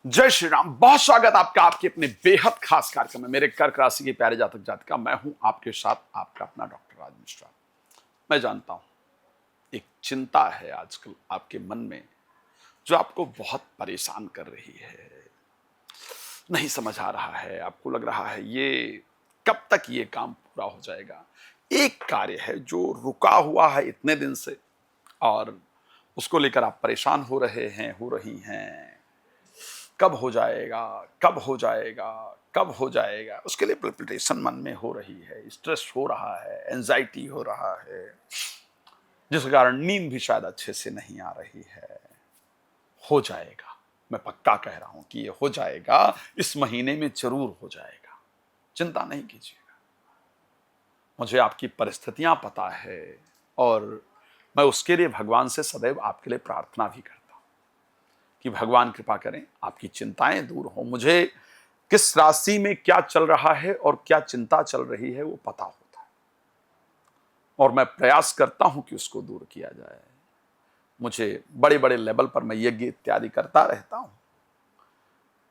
जय श्री राम। बहुत स्वागत आपका आपके अपने बेहद खास कार्यक्रम में। मेरे कर्क राशि के प्यारे जातक जातिका, मैं हूं आपके साथ आपका अपना डॉक्टर राज मिश्रा। मैं जानता हूं एक चिंता है आजकल आपके मन में जो आपको बहुत परेशान कर रही है। नहीं समझ आ रहा है, आपको लग रहा है ये कब तक ये काम पूरा हो जाएगा। एक कार्य है जो रुका हुआ है इतने दिन से और उसको लेकर आप परेशान हो रहे हैं, हो रही हैं। कब हो जाएगा, कब हो जाएगा, कब हो जाएगा, उसके लिए पल्पिटेशन मन में हो रही है, स्ट्रेस हो रहा है, एंजाइटी हो रहा है, जिस कारण नींद भी शायद अच्छे से नहीं आ रही है। हो जाएगा, मैं पक्का कह रहा हूं कि ये हो जाएगा, इस महीने में जरूर हो जाएगा। चिंता नहीं कीजिएगा। मुझे आपकी परिस्थितियां पता है और मैं उसके लिए भगवान से सदैव आपके लिए प्रार्थना भी करता हूं कि भगवान कृपा करें, आपकी चिंताएं दूर हो। मुझे किस राशि में क्या चल रहा है और क्या चिंता चल रही है वो पता होता है और मैं प्रयास करता हूं कि उसको दूर किया जाए। मुझे बड़े बड़े लेवल पर मैं यज्ञ इत्यादि करता रहता हूं,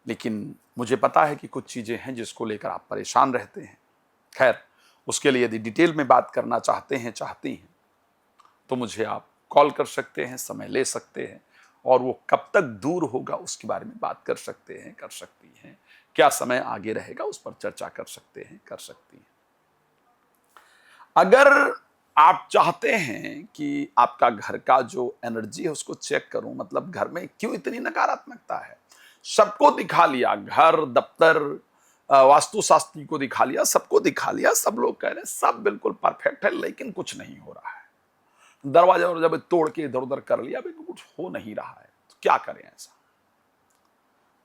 लेकिन मुझे पता है कि कुछ चीजें हैं जिसको लेकर आप परेशान रहते हैं। खैर, उसके लिए यदि डिटेल में बात करना चाहते हैं, चाहती हैं, तो मुझे आप कॉल कर सकते हैं, समय ले सकते हैं और वो कब तक दूर होगा उसके बारे में बात कर सकते हैं, कर सकती हैं। क्या समय आगे रहेगा उस पर चर्चा कर सकते हैं, कर सकती हैं। अगर आप चाहते हैं कि आपका घर का जो एनर्जी है उसको चेक करूं, मतलब घर में क्यों इतनी नकारात्मकता है। सबको दिखा लिया, घर, दफ्तर, वास्तुशास्त्री को दिखा लिया, सबको दिखा लिया, सब लोग कह रहे हैं सब बिल्कुल परफेक्ट है, लेकिन कुछ नहीं हो रहा है। दरवाजा और जब तोड़ के इधर उधर कर लिया, बिल्कुल कुछ हो नहीं रहा है, तो क्या करें ऐसा।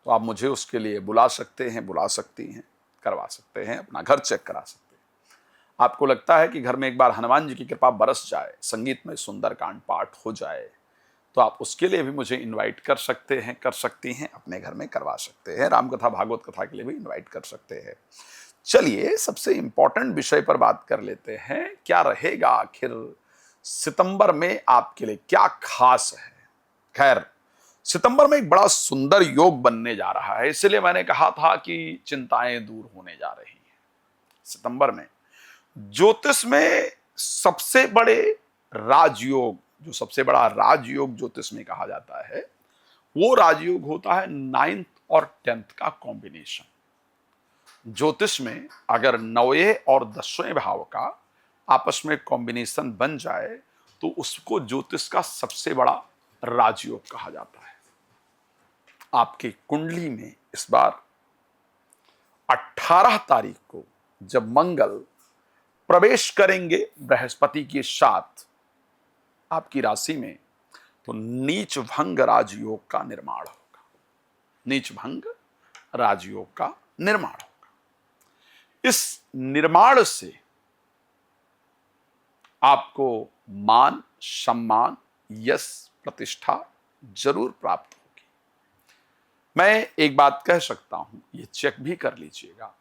तो आप मुझे उसके लिए बुला सकते हैं, बुला सकती हैं, करवा सकते हैं, अपना घर चेक करा सकते हैं। आपको लगता है कि घर में एक बार हनुमान जी की कृपा बरस जाए, संगीत में सुंदरकांड पाठ हो जाए, तो आप उसके लिए भी मुझे इनवाइट कर सकते हैं, कर सकती हैं, अपने घर में करवा सकते हैं। रामकथा भागवत कथा के लिए भी इनवाइट कर सकते हैं। चलिए सबसे इंपॉर्टेंट विषय पर बात कर लेते हैं। क्या रहेगा आखिर सितंबर में आपके लिए, क्या खास है। खैर, सितंबर में एक बड़ा सुंदर योग बनने जा रहा है, इसलिए मैंने कहा था कि चिंताएं दूर होने जा रही हैं। सितंबर में ज्योतिष में सबसे बड़े राजयोग, जो सबसे बड़ा राजयोग ज्योतिष में कहा जाता है, वो राजयोग होता है 9th और 10th का कॉम्बिनेशन। ज्योतिष में अगर 9वें और 10वें भाव का आपस में कॉम्बिनेशन बन जाए तो उसको ज्योतिष का सबसे बड़ा राजयोग कहा जाता है। आपकी कुंडली में इस बार 18 तारीख को जब मंगल प्रवेश करेंगे बृहस्पति के साथ आपकी राशि में, तो नीच भंग राजयोग का निर्माण होगा। नीच भंग राजयोग का निर्माण होगा। इस निर्माण से आपको मान, सम्मान, यश, प्रतिष्ठा जरूर प्राप्त होगी। मैं एक बात कह सकता हूं, ये चेक भी कर लीजिएगा,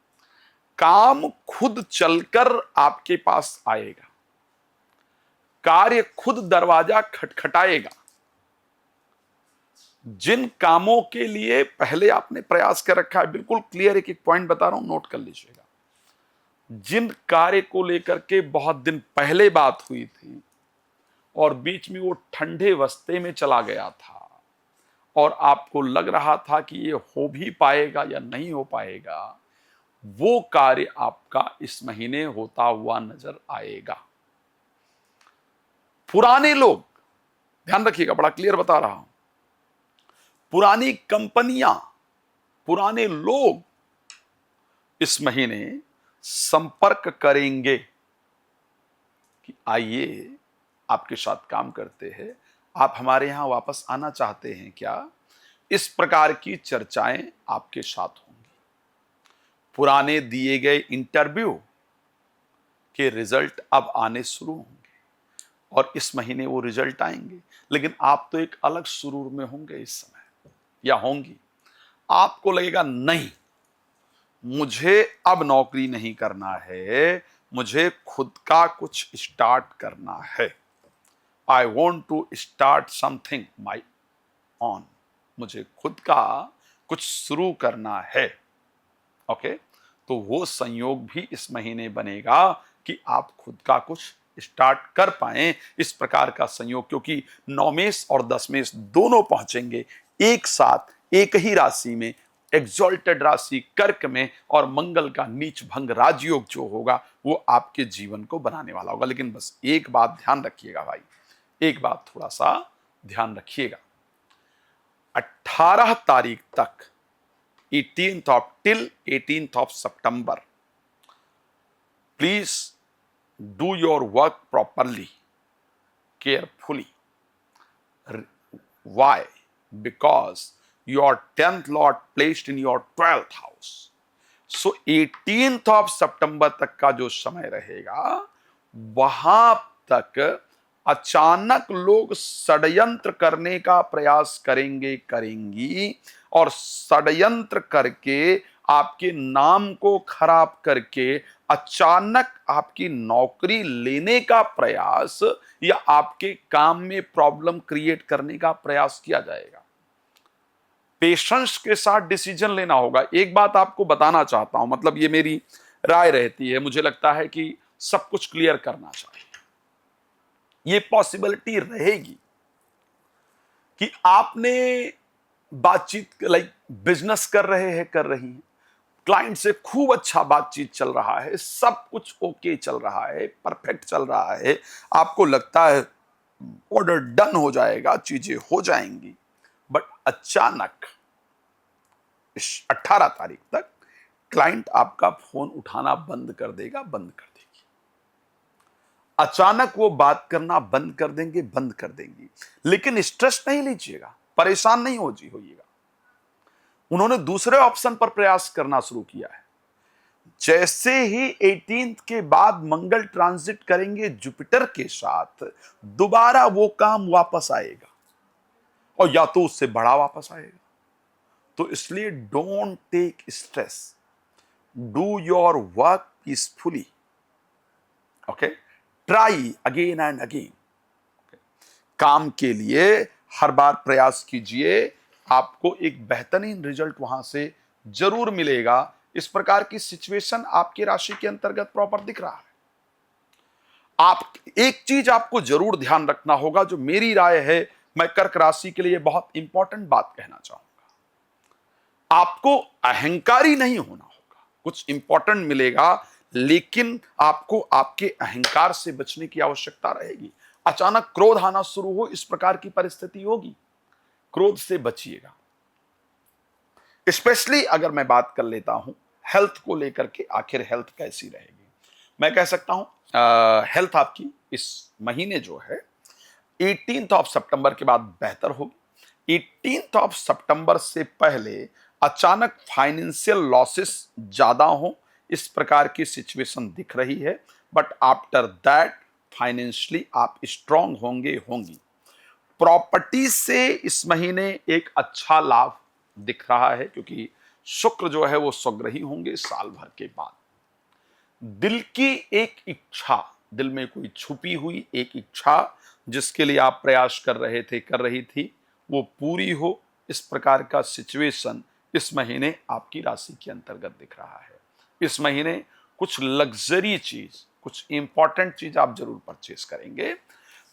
काम खुद चलकर आपके पास आएगा, कार्य खुद दरवाजा खटखटाएगा। जिन कामों के लिए पहले आपने प्रयास कर रखा है, बिल्कुल क्लियर एक एक पॉइंट बता रहा हूं, नोट कर लीजिएगा। जिन कार्य को लेकर के बहुत दिन पहले बात हुई थी और बीच में वो ठंडे वस्ते में चला गया था और आपको लग रहा था कि ये हो भी पाएगा या नहीं हो पाएगा, वो कार्य आपका इस महीने होता हुआ नजर आएगा। पुराने लोग, ध्यान रखिएगा, बड़ा क्लियर बता रहा हूं, पुरानी कंपनियां, पुराने लोग इस महीने संपर्क करेंगे कि आइए आपके साथ काम करते हैं, आप हमारे यहां वापस आना चाहते हैं क्या। इस प्रकार की चर्चाएं आपके साथ होंगी। पुराने दिए गए इंटरव्यू के रिजल्ट अब आने शुरू होंगे और इस महीने वो रिजल्ट आएंगे, लेकिन आप तो एक अलग सुरूर में होंगे इस समय, या होंगी। आपको लगेगा नहीं, मुझे अब नौकरी नहीं करना है, मुझे खुद का कुछ स्टार्ट करना है। I want to start something my own. मुझे खुद का कुछ शुरू करना है, ओके, तो वो संयोग भी इस महीने बनेगा कि आप खुद का कुछ स्टार्ट कर पाए। इस प्रकार का संयोग, क्योंकि नौमेश और दशमेश दोनों पहुंचेंगे एक साथ एक ही राशि में, एग्जॉल्टेड राशि कर्क में, और मंगल का नीच भंग राजयोग जो होगा वो आपके जीवन को बनाने वाला होगा। लेकिन बस एक बात ध्यान रखिएगा भाई, एक बात थोड़ा सा ध्यान रखिएगा, 18 तारीख तक 18th of September, please do your work properly, carefully. Why? Because your 10th Lord placed in your 12th house. So 18th of September तक का जो समय रहेगा, वहां तक अचानक लोग षड्यंत्र करने का प्रयास करेंगी, और षड्यंत्र करके आपके नाम को खराब करके अचानक आपकी नौकरी लेने का प्रयास या आपके काम में प्रॉब्लम क्रिएट करने का प्रयास किया जाएगा। पेशेंस के साथ डिसीजन लेना होगा। एक बात आपको बताना चाहता हूं, मतलब ये मेरी राय रहती है, मुझे लगता है कि सब कुछ क्लियर करना चाहिए। ये पॉसिबिलिटी रहेगी कि आपने बातचीत, लाइक बिजनेस कर रहे हैं, कर रही हैं, क्लाइंट से खूब अच्छा बातचीत चल रहा है, सब कुछ ओके चल रहा है, परफेक्ट चल रहा है, आपको लगता है ऑर्डर डन हो जाएगा, चीजें हो जाएंगी, बट अचानक 18 तारीख तक क्लाइंट आपका फोन उठाना बंद कर देगा, बंद कर देगी, अचानक वो बात करना बंद कर देंगे, बंद कर देंगी। लेकिन स्ट्रेस नहीं लीजिएगा, परेशान नहीं होइएगा। उन्होंने दूसरे ऑप्शन पर प्रयास करना शुरू किया है। जैसे ही 18th के बाद मंगल ट्रांजिट करेंगे जुपिटर के साथ, दोबारा वो काम वापस आएगा, और या तो उससे बड़ा वापस आएगा। तो इसलिए don't take stress, do your work peacefully, okay, try again and again. काम के लिए हर बार प्रयास कीजिए, आपको एक बेहतरीन रिजल्ट वहां से जरूर मिलेगा। इस प्रकार की सिचुएशन आपकी राशि के अंतर्गत प्रॉपर दिख रहा है। आप एक चीज आपको जरूर ध्यान रखना होगा, जो मेरी राय है, मैं कर्क राशि के लिए बहुत इंपॉर्टेंट बात कहना चाहूंगा। आपको अहंकारी नहीं होना होगा, कुछ इंपॉर्टेंट मिलेगा, लेकिन आपको आपके अहंकार से बचने की आवश्यकता रहेगी। अचानक क्रोध आना शुरू हो, इस प्रकार की परिस्थिति होगी, क्रोध से बचिएगा। स्पेशली अगर मैं बात कर लेता हूं हेल्थ को लेकर के, आखिर हेल्थ कैसी रहेगी, मैं कह सकता हूं हेल्थ आपकी इस महीने जो है 18th ऑफ सितंबर के बाद बेहतर होगी। 18th ऑफ सितंबर से पहले अचानक फाइनेंशियल लॉसेस ज्यादा हो, इस प्रकार की सिचुएशन दिख रही है, बट आफ्टर दैट फाइनेंशियली आप स्ट्रांग होंगी। प्रॉपर्टी से इस महीने एक अच्छा लाभ दिख रहा है, क्योंकि शुक्र जो है वो स्वग्रही होंगे साल भर के बाद। दिल की एक इच्छा, दिल में कोई छुपी हुई एक इच्छा जिसके लिए आप प्रयास कर रहे थे, कर रही थी, वो पूरी हो, इस प्रकार का सिचुएशन इस महीने आपकी राशि के अंतर्गत दिख रहा है। इस महीने कुछ लग्जरी चीज, कुछ इंपॉर्टेंट चीज आप जरूर परचेस करेंगे,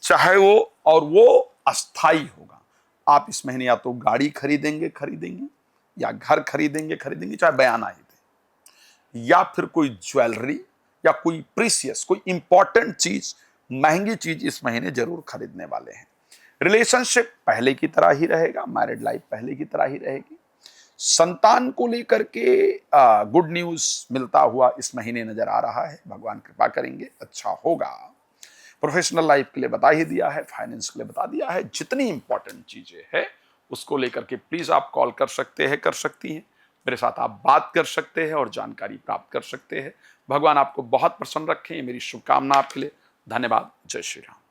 चाहे वो अस्थाई होगा। आप इस महीने या तो गाड़ी खरीदेंगे या घर खरीदेंगे, चाहे बयाना ही दे, या फिर कोई ज्वेलरी या कोई प्रीसियस, कोई इंपॉर्टेंट चीज, महंगी चीज इस महीने जरूर खरीदने वाले हैं। रिलेशनशिप पहले की तरह ही रहेगा, मैरिड लाइफ पहले की तरह ही रहेगी। संतान को लेकर के गुड न्यूज मिलता हुआ इस महीने नजर आ रहा है, भगवान कृपा करेंगे अच्छा होगा। प्रोफेशनल लाइफ के लिए बता ही दिया है, फाइनेंस के लिए बता दिया है। जितनी इंपॉर्टेंट चीजें हैं उसको लेकर के प्लीज आप कॉल कर सकते हैं, कर सकती हैं, मेरे साथ आप बात कर सकते हैं और जानकारी प्राप्त कर सकते हैं। भगवान आपको बहुत प्रसन्न रखें, मेरी शुभकामना आपके लिए। धन्यवाद। जय श्री राम।